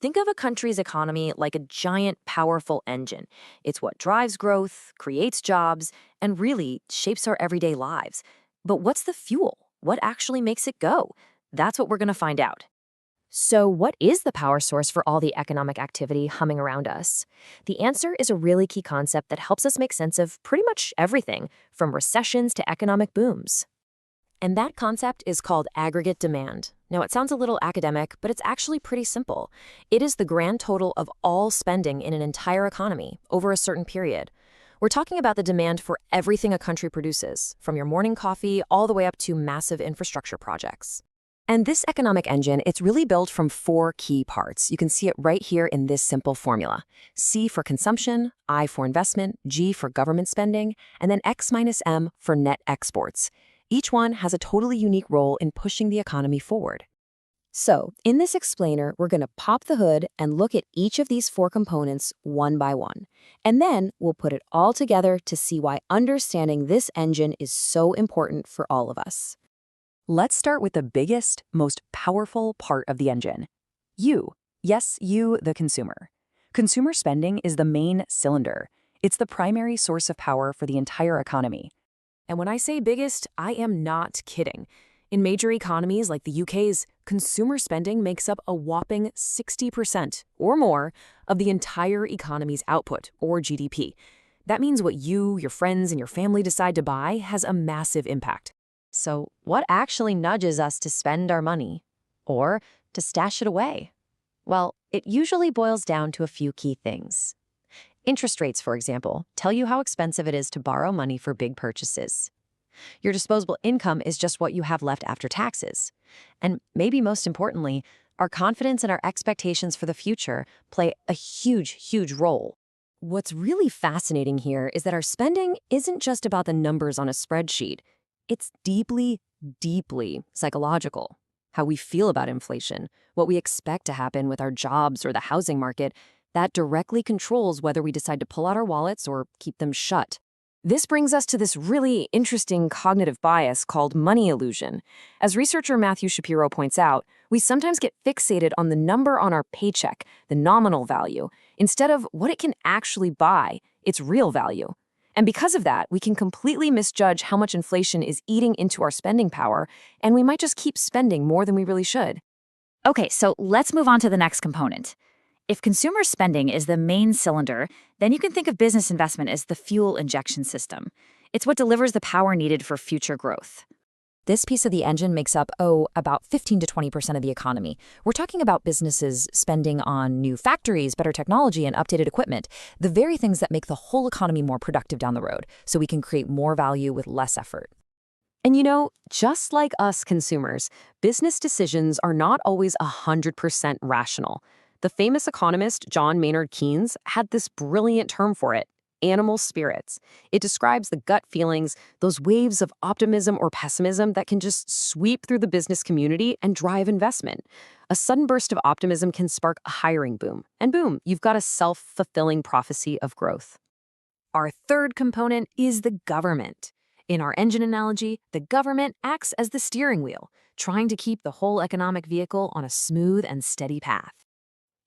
Think of a country's economy like a giant, powerful engine. It's what drives growth, creates jobs, and really shapes our everyday lives. But what's the fuel? What actually makes it go? That's what we're going to find out. So, what is the power source for all the economic activity humming around us? The answer is a really key concept that helps us make sense of pretty much everything, from recessions to economic booms. And that concept is called aggregate demand. Now, it sounds a little academic, but it's actually pretty simple. It is the grand total of all spending in an entire economy over a certain period. We're talking about the demand for everything a country produces, from your morning coffee all the way up to massive infrastructure projects. And this economic engine, it's really built from four key parts. You can see it right here in this simple formula. C for consumption, I for investment, G for government spending, and then X minus M for net exports. Each one has a totally unique role in pushing the economy forward. So, in this explainer, we're going to pop the hood and look at each of these four components one by one. And then we'll put it all together to see why understanding this engine is so important for all of us. Let's start with the biggest, most powerful part of the engine. You. Yes, you, the consumer. Consumer spending is the main cylinder. It's the primary source of power for the entire economy. And when I say biggest, I am not kidding. In major economies like the UK's, consumer spending makes up a whopping 60% or more of the entire economy's output, or GDP. That means what you, your friends, and your family decide to buy has a massive impact. So, what actually nudges us to spend our money? Or to stash it away? Well, it usually boils down to a few key things. Interest rates, for example, tell you how expensive it is to borrow money for big purchases. Your disposable income is just what you have left after taxes. And maybe most importantly, our confidence and our expectations for the future play a huge role. What's really fascinating here is that our spending isn't just about the numbers on a spreadsheet. It's deeply psychological. How we feel about inflation, what we expect to happen with our jobs or the housing market, that directly controls whether we decide to pull out our wallets or keep them shut. This brings us to this really interesting cognitive bias called money illusion. As researcher Matthew Shapiro points out, we sometimes get fixated on the number on our paycheck, the nominal value, instead of what it can actually buy, its real value. And because of that, we can completely misjudge how much inflation is eating into our spending power, and we might just keep spending more than we really should. Okay, so let's move on to the next component. If consumer spending is the main cylinder, then you can think of business investment as the fuel injection system. It's what delivers the power needed for future growth. This piece of the engine makes up, about 15 to 20% of the economy. We're talking about businesses spending on new factories, better technology, and updated equipment, the very things that make the whole economy more productive down the road, so we can create more value with less effort. And just like us consumers, business decisions are not always 100% rational. The famous economist John Maynard Keynes had this brilliant term for it: animal spirits. It describes the gut feelings, those waves of optimism or pessimism that can just sweep through the business community and drive investment. A sudden burst of optimism can spark a hiring boom, and boom, you've got a self-fulfilling prophecy of growth. Our third component is the government. In our engine analogy, the government acts as the steering wheel, trying to keep the whole economic vehicle on a smooth and steady path.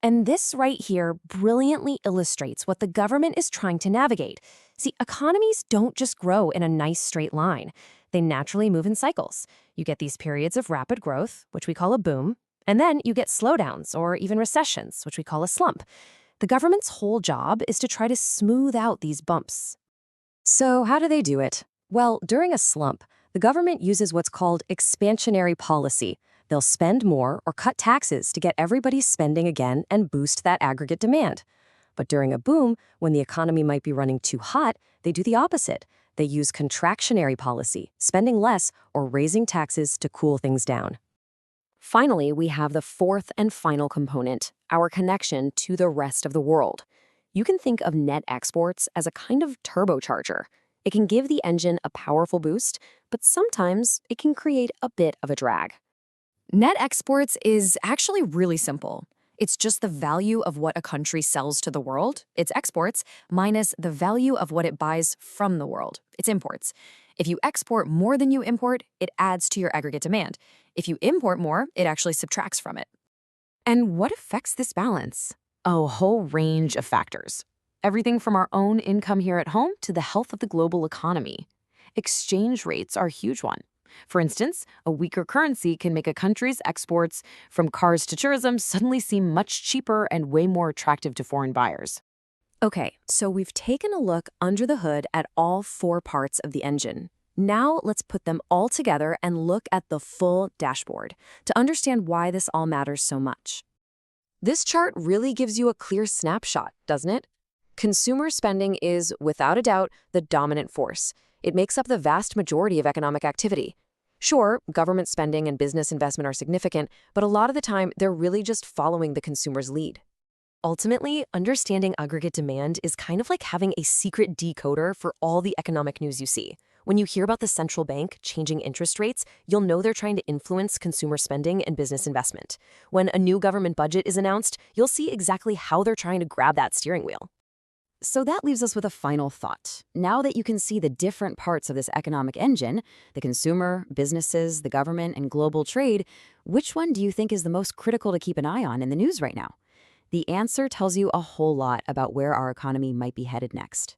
And this right here brilliantly illustrates what the government is trying to navigate. See, economies don't just grow in a nice straight line. They naturally move in cycles. You get these periods of rapid growth, which we call a boom, and then you get slowdowns or even recessions, which we call a slump. The government's whole job is to try to smooth out these bumps. So how do they do it? Well, during a slump, the government uses what's called expansionary policy. They'll spend more or cut taxes to get everybody spending again and boost that aggregate demand. But during a boom, when the economy might be running too hot, they do the opposite. They use contractionary policy, spending less or raising taxes to cool things down. Finally, we have the fourth and final component, our connection to the rest of the world. You can think of net exports as a kind of turbocharger. It can give the engine a powerful boost, but sometimes it can create a bit of a drag. Net exports is actually really simple. It's just the value of what a country sells to the world, its exports, minus the value of what it buys from the world, its imports. If you export more than you import, it adds to your aggregate demand. If you import more, it actually subtracts from it. And what affects this balance? A whole range of factors. Everything from our own income here at home to the health of the global economy. Exchange rates are a huge one. For instance, a weaker currency can make a country's exports, from cars to tourism, suddenly seem much cheaper and way more attractive to foreign buyers. Okay, so we've taken a look under the hood at all four parts of the engine. Now let's put them all together and look at the full dashboard to understand why this all matters so much. This chart really gives you a clear snapshot, doesn't it? Consumer spending is, without a doubt, the dominant force. It makes up the vast majority of economic activity. Sure, government spending and business investment are significant, but a lot of the time they're really just following the consumer's lead. Ultimately, understanding aggregate demand is kind of like having a secret decoder for all the economic news you see. When you hear about the central bank changing interest rates, you'll know they're trying to influence consumer spending and business investment. When a new government budget is announced, you'll see exactly how they're trying to grab that steering wheel. So that leaves us with a final thought. Now that you can see the different parts of this economic engine, the consumer, businesses, the government, and global trade, which one do you think is the most critical to keep an eye on in the news right now? The answer tells you a whole lot about where our economy might be headed next.